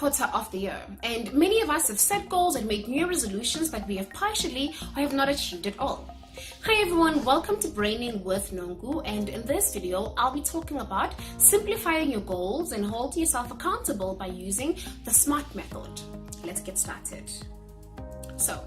quarter of the year, and many of us have set goals and made new resolutions that we have partially or have not achieved at all. Hi everyone, welcome to Braining with Nongu, and in this video I'll be talking about simplifying your goals and holding yourself accountable by using the SMART method. Let's get started. So,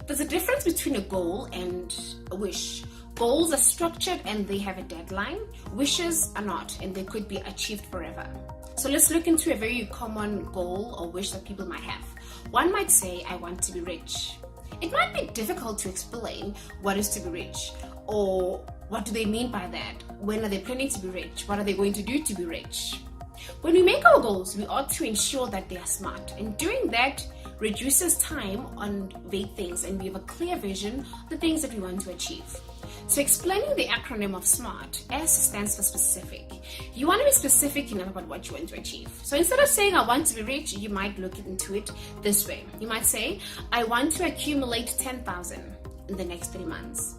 there's a difference between a goal and a wish. Goals are structured and they have a deadline. Wishes are not, and they could be achieved forever. So let's look into a very common goal or wish that people might have. One might say, I want to be rich. It might be difficult to explain what is to be rich, or what do they mean by that? When are they planning to be rich? What are they going to do to be rich? When we make our goals, we ought to ensure that they are smart, and doing that reduces time on vague things, and we have a clear vision of the things that we want to achieve. So explaining the acronym of SMART, S stands for specific. You want to be specific enough about what you want to achieve. So instead of saying I want to be rich, you might look into it this way. You might say, I want to accumulate 10,000 in the next 3 months.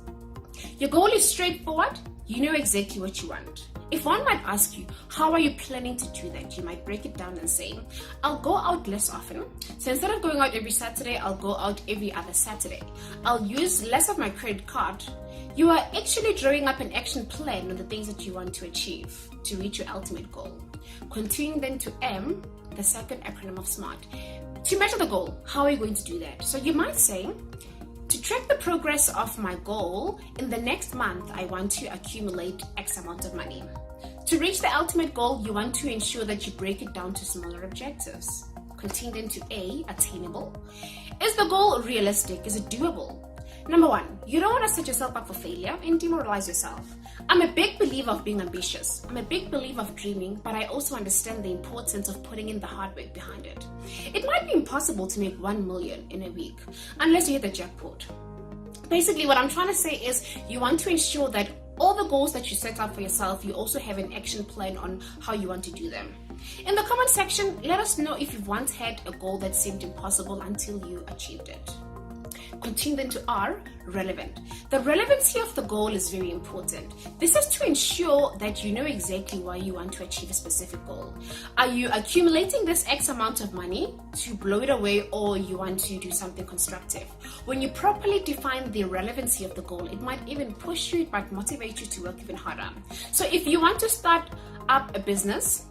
Your goal is straightforward. You know exactly what you want. If one might ask you, how are you planning to do that? You might break it down and say, I'll go out less often. So instead of going out every Saturday, I'll go out every other Saturday. I'll use less of my credit card. You are actually drawing up an action plan on the things that you want to achieve to reach your ultimate goal. Continuing then to M, the second acronym of SMART. To measure the goal, how are you going to do that? So you might say, to track the progress of my goal, in the next month, I want to accumulate X amount of money. To reach the ultimate goal, you want to ensure that you break it down to smaller objectives. Continue then to A, attainable. Is the goal realistic? Is it doable? Number one, you don't want to set yourself up for failure and demoralize yourself. I'm a big believer of being ambitious. I'm a big believer of dreaming, but I also understand the importance of putting in the hard work behind it. It might be impossible to make 1 million in a week unless you hit the jackpot. Basically, what I'm trying to say is you want to ensure that all the goals that you set out for yourself, you also have an action plan on how you want to do them. In the comment section, let us know if you've once had a goal that seemed impossible until you achieved it. Continue then to R, relevant. The relevancy of the goal is very important. This is to ensure that you know exactly why you want to achieve a specific goal. Are you accumulating this X amount of money to blow it away, or you want to do something constructive? When you properly define the relevancy of the goal, it might even push you, it might motivate you to work even harder. So if you want to start up a business,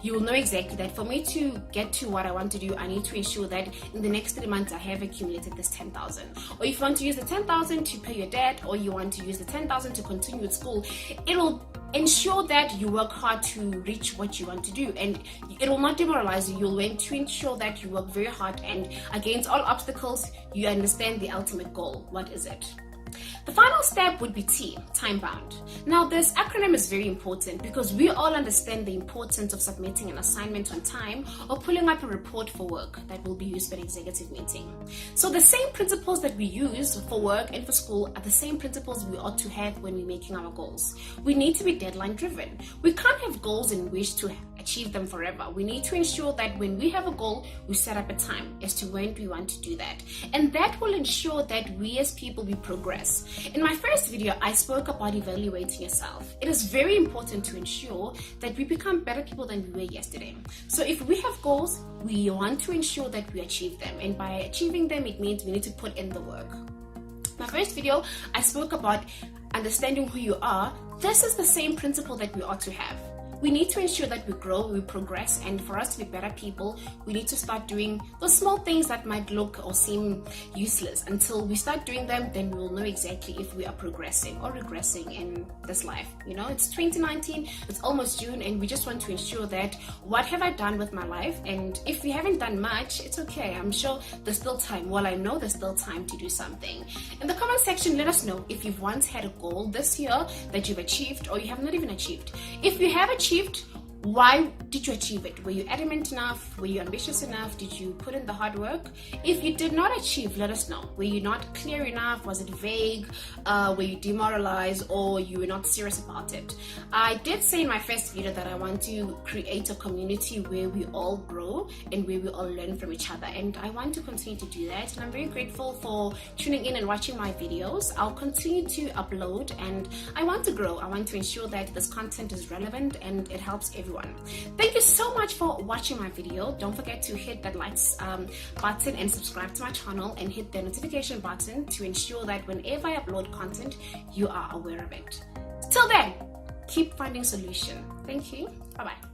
you will know exactly that for me to get to what I want to do, I need to ensure that in the next 3 months I have accumulated this 10,000. Or if you want to use the 10,000 to pay your debt, or you want to use the 10,000 to continue with school, it will ensure that you work hard to reach what you want to do, and it will not demoralize you. You'll want to ensure that you work very hard, and against all obstacles, you understand the ultimate goal. What is it? The final step would be T, time bound. Now this acronym is very important because we all understand the importance of submitting an assignment on time or pulling up a report for work that will be used for an executive meeting. So the same principles that we use for work and for school are the same principles we ought to have when we're making our goals. We need to be deadline driven. We can't have goals and wish to achieve them forever. We need to ensure that when we have a goal, we set up a time as to when we want to do that. And that will ensure that we as people, we progress. In my first video, I spoke about evaluating yourself. It is very important to ensure that we become better people than we were yesterday. So if we have goals, we want to ensure that we achieve them. And by achieving them, it means we need to put in the work. My first video, I spoke about understanding who you are. This is the same principle that we ought to have. We need to ensure that we grow, we progress, and for us to be better people, we need to start doing those small things that might look or seem useless. Until we start doing them, then we will know exactly if we are progressing or regressing in this life. You know, it's 2019, it's almost June, and we just want to ensure that what have I done with my life, and if we haven't done much, it's okay. I'm sure there's still time. Well, I know there's still time to do something. In the comment section, let us know if you've once had a goal this year that you've achieved, or you have not even achieved. If you have achieved, why did you achieve it? Were you adamant enough? Were you ambitious enough? Did you put in the hard work? If you did not achieve, let us know. Were you not clear enough? Was it vague? Were you demoralized, or you were not serious about it? I did say in my first video that I want to create a community where we all grow and where we all learn from each other, and I want to continue to do that, and I'm very grateful for tuning in and watching my videos. I'll continue to upload, and I want to grow. I want to ensure that this content is relevant and it helps everyone. everyone. Thank you so much for watching my video. Don't forget to hit that likes button and subscribe to my channel, and hit the notification button to ensure that whenever I upload content, you are aware of it. Till then, keep finding solution. Thank you. Bye-bye.